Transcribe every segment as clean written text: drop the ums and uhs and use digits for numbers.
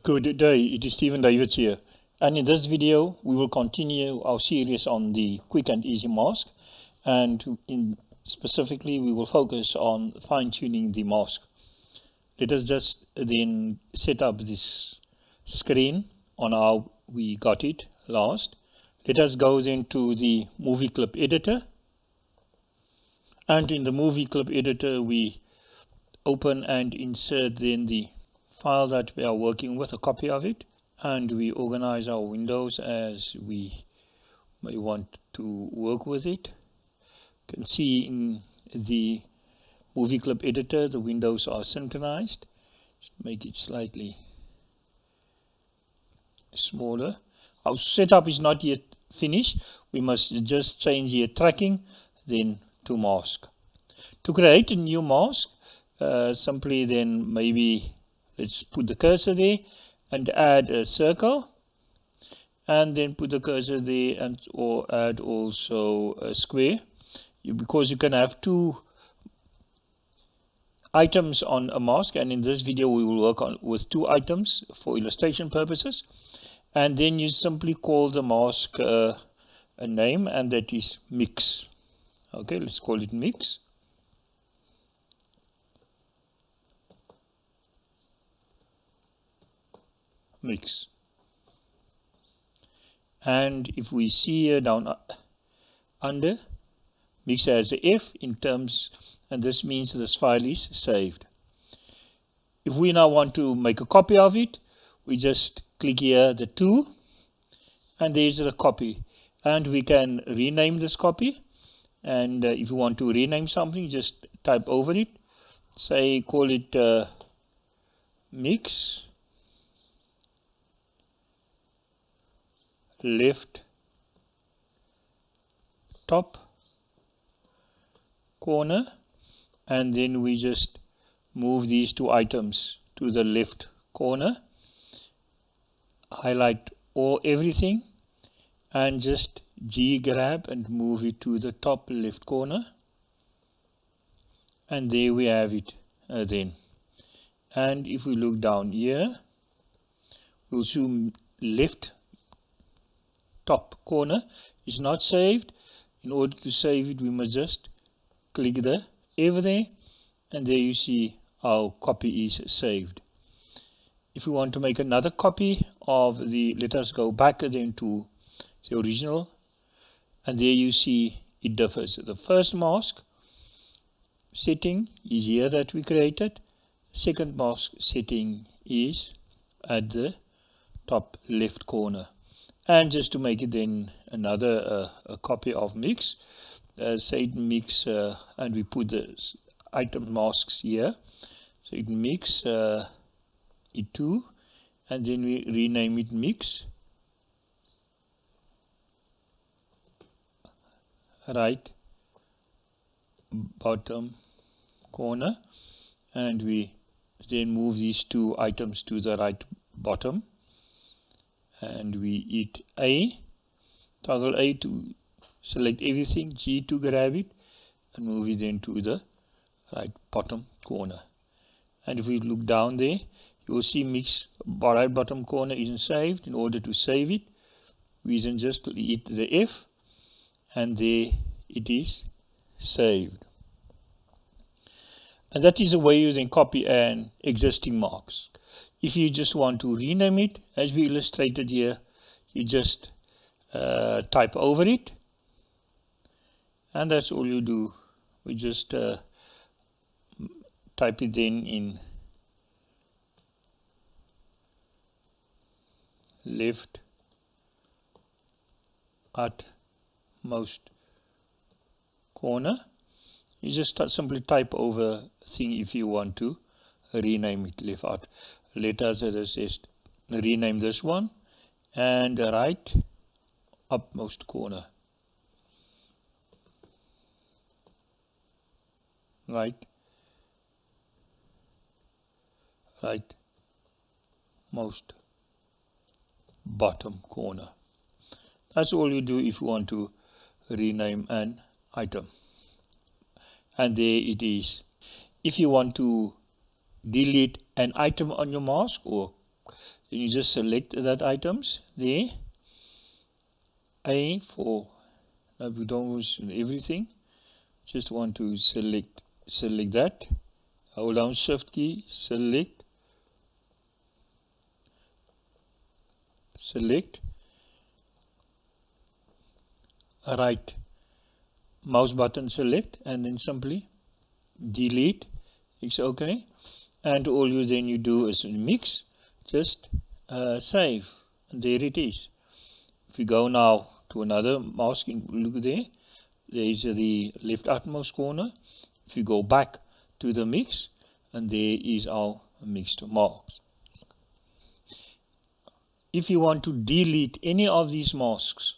Good day, it is Stephen Davids here, and in this video we will continue our series on the quick and easy mask, and specifically we will focus on fine-tuning the mask. Let us just then set up this screen on how we got it last. Let us go then to the movie clip editor, and in the movie clip editor we open and insert then the file that we are working with, a copy of it, and we organize our windows as we may want to work with it. You can see in the movie clip editor the windows are synchronized. Just make it slightly smaller. Our setup is not yet finished. We must just change the tracking then to mask. To create a new mask, simply then maybe let's put the cursor there and add a circle, and then put the cursor there and or add also a square, because you can have two items on a mask, and in this video we will work on with two items for illustration purposes. And then you simply call the mask a name, and that is mix. Okay, let's call it mix. Mix. And if we see here down under, mix has a F in terms, and this means this file is saved. If we now want to make a copy of it, we just click here the tool, and there's the copy, and we can rename this copy. And if you want to rename something, just type over it, say call it mix left top corner, and then we just move these two items to the left corner, highlight everything, and just G grab and move it to the top left corner, and there we have it then. And if we look down here, we'll zoom left top corner is not saved. In order to save it, we must just click the F there, and there you see our copy is saved. If we want to make another copy of let us go back then to the original, and there you see it differs. The first mask setting is here that we created. Second mask setting is at the top left corner. And just to make it then another a copy of mix, say mix, and we put the item masks here, so it mix E2, and then we rename it mix right bottom corner, and we then move these two items to the right bottom, and we hit A, toggle A to select everything, G to grab it, and move it then to the right bottom corner. And if we look down there, you will see mix right bottom corner isn't saved. In order to save it, we then just hit the F, and there it is saved. And that is the way you then copy an existing marks. If you just want to rename it, as we illustrated here, you just type over it, and that's all you do. We just type it then in left utmost corner. You just simply type over thing if you want to rename it left out. Let us, as I said, rename this one, and right upmost corner. Right most bottom corner. That's all you do if you want to rename an item. And there it is. If you want to delete an item on your mask, or then you just select that items there. A for, now we don't use everything, just want to select that, hold down shift key, select, right mouse button select, and then simply delete. It's okay. And all you then you do is mix, just save, and there it is. If you go now to another mask, look there is the left utmost corner. If you go back to the mix, and there is our mixed masks. If you want to delete any of these masks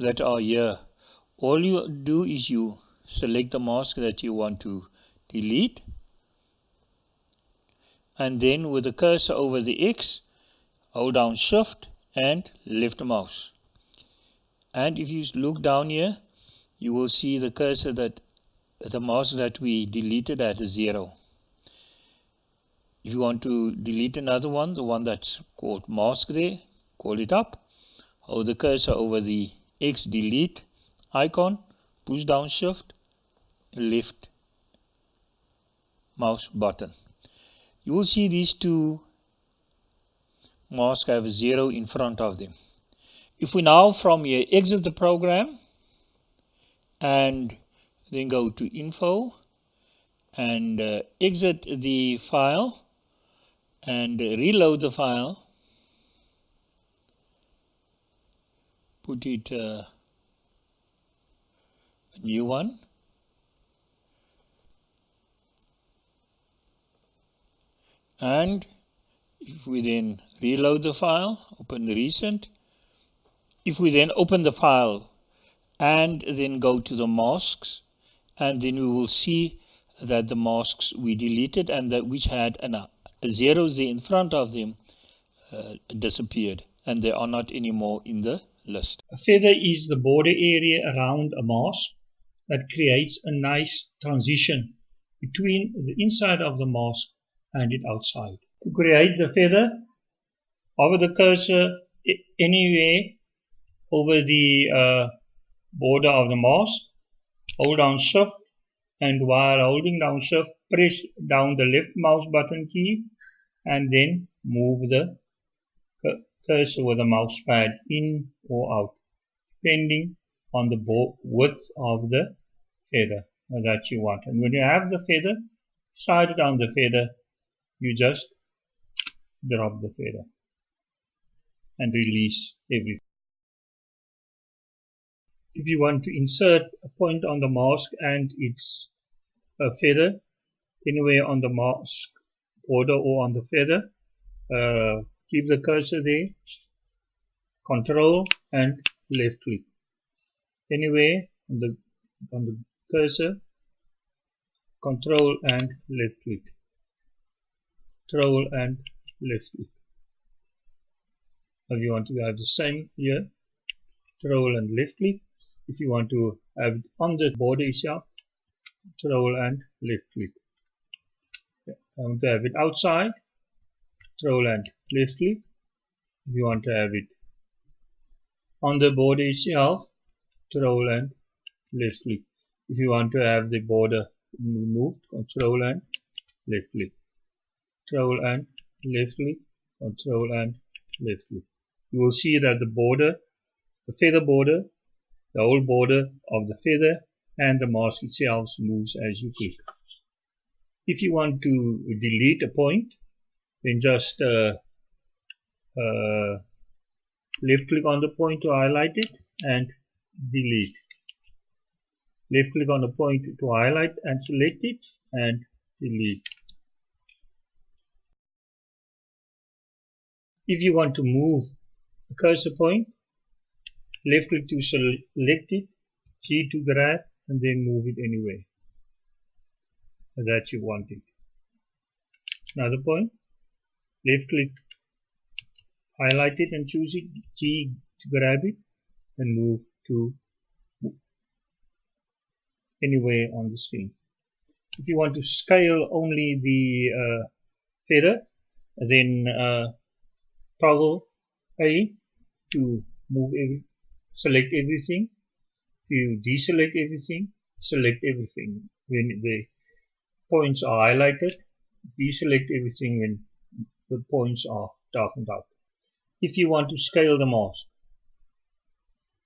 that are here, all you do is you select the mask that you want to delete, and then with the cursor over the X, hold down shift and left mouse. And if you look down here, you will see the cursor that the mask that we deleted at 0. If you want to delete another one, the one that's called mask there, call it up, hold the cursor over the X delete icon, push down shift, left mouse button. You will see these two masks have a 0 in front of them. If we now from here exit the program and then go to info and exit the file and reload the file, put it a new one, and if we then reload the file, open the recent, if we then open the file and then go to the masks, and then we will see that the masks we deleted and that which had a 0 there in front of them disappeared, and they are not anymore in the list. A feather is the border area around a mask that creates a nice transition between the inside of the mask and it outside. To create the feather, hover the cursor anywhere over the border of the mask, hold down shift, and while holding down shift, press down the left mouse button key and then move the cursor with the mouse pad in or out, depending on the width of the feather that you want. And when you have the feather, sighted on the feather, you just drop the feather and release everything. If you want to insert a point on the mask and its feather anywhere on the mask border or on the feather, keep the cursor there, control and left click. Anywhere on the cursor, control and left click. Control and left click. If you want to have the same here, control and left click. If you want to have it on the border itself, control and left click. I want to have it outside, control and left click. If you want to have it on the border itself, control and left click. If you want to have the border removed, control and left click. Control and left click, control and left click. You will see that the border, the feather border, the whole border of the feather and the mask itself moves as you click. If you want to delete a point, then just left click on the point to highlight it and delete. Left click on the point to highlight and select it and delete. If you want to move the cursor point, left click to select it, G to grab, and then move it anywhere that you want it. Another point, left click, highlight it and choose it, G to grab it, and move to anywhere on the screen. If you want to scale only the feather, then toggle A to select everything. If you deselect everything, select everything when the points are highlighted. Deselect everything when the points are darkened out. If you want to scale the mask,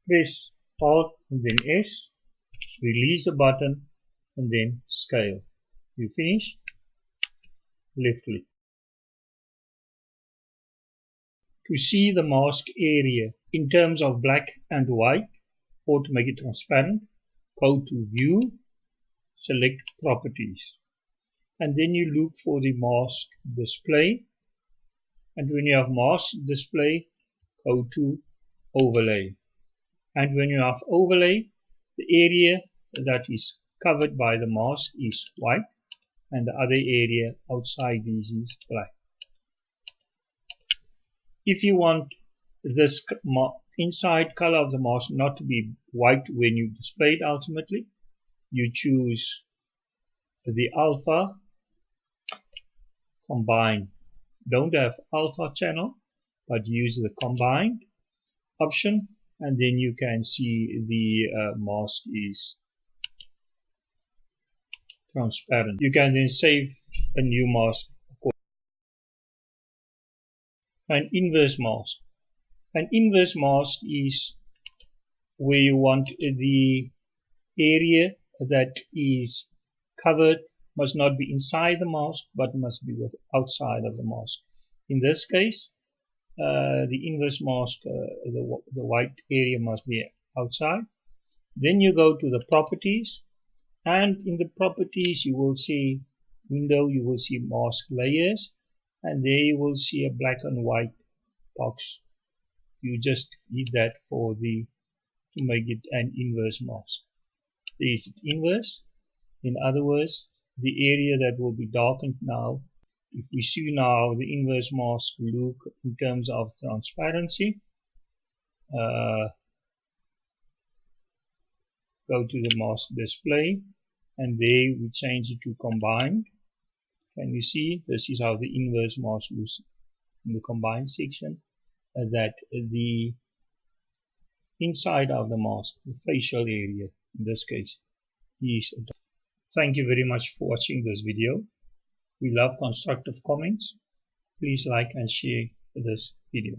press Alt and then S, release the button and then scale. You finish, left click. To see the mask area in terms of black and white, or to make it transparent, go to View, select Properties, and then you look for the mask display, and when you have mask display, go to Overlay, and when you have Overlay, the area that is covered by the mask is white and the other area outside this is black. If you want this inside color of the mask not to be white when you display it ultimately, you choose the alpha combine. Don't have alpha channel, but use the combined option, and then you can see the mask is transparent. You can then save a new mask. An inverse mask. An inverse mask is where you want the area that is covered must not be inside the mask but must be outside of the mask. In this case, the inverse mask, the white area must be outside. Then you go to the properties, and in the properties you will see window, you will see mask layers, and there you will see a black and white box. You just need that to make it an inverse mask. Is it inverse? In other words, the area that will be darkened now, if we see now the inverse mask look in terms of transparency, go to the mask display, and there we change it to combined. Can you see? This is how the inverse mask looks in the combined section, that the inside of the mask, the facial area in this case, is. Thank you very much for watching this video. We love constructive comments. Please like and share this video.